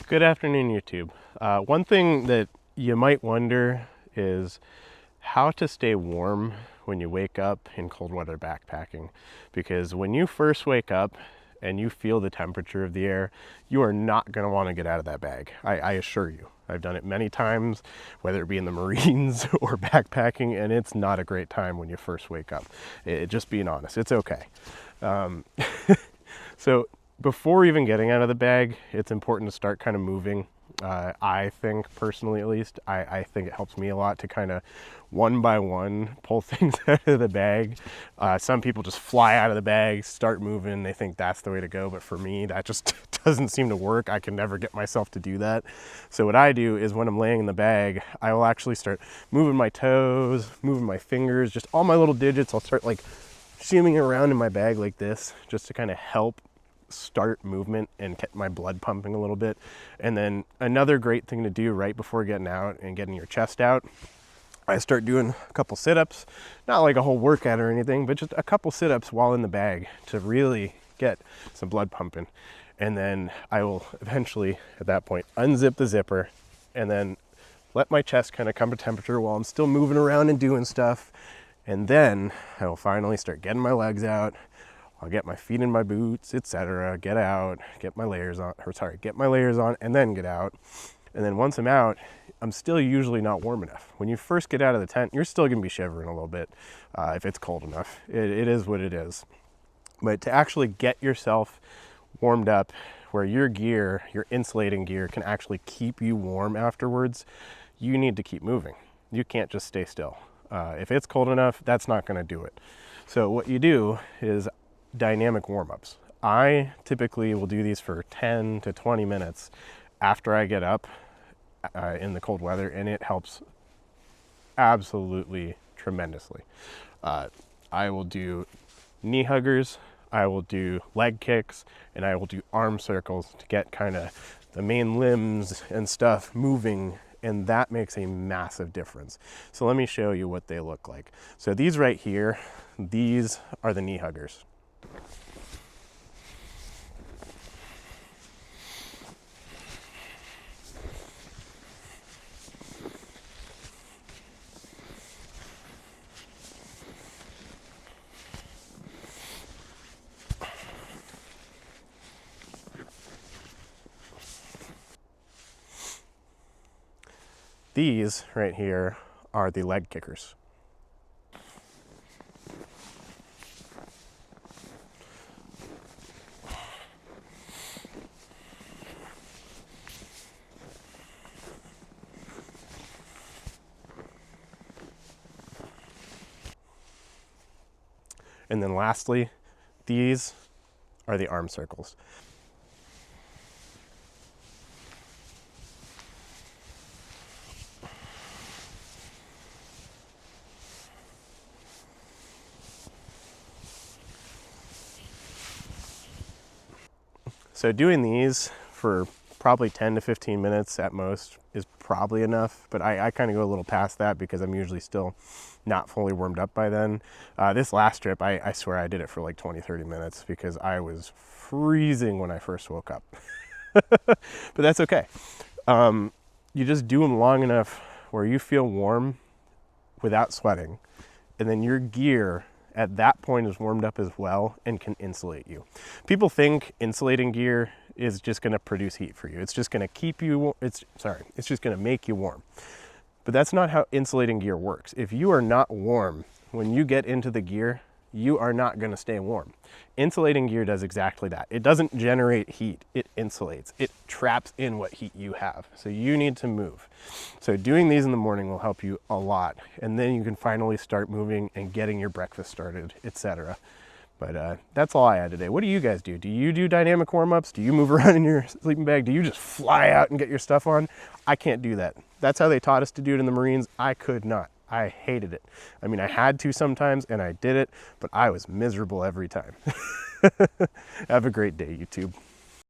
Good afternoon, YouTube. One thing that you might wonder is how to stay warm when you wake up in cold weather backpacking. Because when you first wake up and you feel the temperature of the air, you are not going to want to get out of that bag. I assure you. I've done it many times, whether it be in the Marines or backpacking, and it's not a great time when you first wake up. Just being honest, it's okay. So before even getting out of the bag, it's important to start kind of moving. I think, personally at least, I think it helps me a lot to kind of one by one pull things out of the bag. Some people just fly out of the bag, start moving, they think that's the way to go, but for me, that just doesn't seem to work. I can never get myself to do that. So what I do is when I'm laying in the bag, I will actually start moving my toes, moving my fingers, just all my little digits. I'll start like shimmying around in my bag like this, just to kind of help start movement and get my blood pumping a little bit. And then another great thing to do right before getting out and getting your chest out, I start doing a couple sit-ups, not like a whole workout or anything, but just a couple sit-ups while in the bag to really get some blood pumping. And then I will eventually at that point unzip the zipper and then let my chest kind of come to temperature while I'm still moving around and doing stuff. And then I will finally start getting my legs out. I'll get my feet in my boots, etc. Get out, get my layers on, and then get out. And then once I'm out, I'm still usually not warm enough. When you first get out of the tent, you're still gonna be shivering a little bit if it's cold enough. It is what it is. But to actually get yourself warmed up where your gear, your insulating gear, can actually keep you warm afterwards, you need to keep moving. You can't just stay still. If it's cold enough, that's not gonna do it. So what you do is dynamic warm-ups. I typically will do these for 10 to 20 minutes after I get up in the cold weather, and it helps absolutely tremendously. I will do knee huggers, I will do leg kicks, and I will do arm circles to get kind of the main limbs and stuff moving, and that makes a massive difference. So let me show you what they look like. So these right here, these are the knee huggers. These right here are the leg kickers. And then lastly, these are the arm circles. So doing these for probably 10 to 15 minutes at most is probably enough, but I kind of go a little past that because I'm usually still not fully warmed up by then. This last trip, I swear I did it for like 20, 30 minutes because I was freezing when I first woke up. But that's okay. You just do them long enough where you feel warm without sweating, and then your gear at that point is warmed up as well and can insulate you. People think insulating gear is just gonna produce heat for you. It's just gonna keep you, it's just gonna make you warm. But that's not how insulating gear works. If you are not warm when you get into the gear, you are not gonna stay warm. Insulating gear does exactly that. It doesn't generate heat, it insulates. It traps in what heat you have. So you need to move. So doing these in the morning will help you a lot. And then you can finally start moving and getting your breakfast started, etc. But that's all I had today. What do you guys do? Do you do dynamic warm-ups? Do you move around in your sleeping bag? Do you just fly out and get your stuff on? I can't do that. That's how they taught us to do it in the Marines. I could not. I hated it. I mean, I had to sometimes and I did it, but I was miserable every time. Have a great day, YouTube.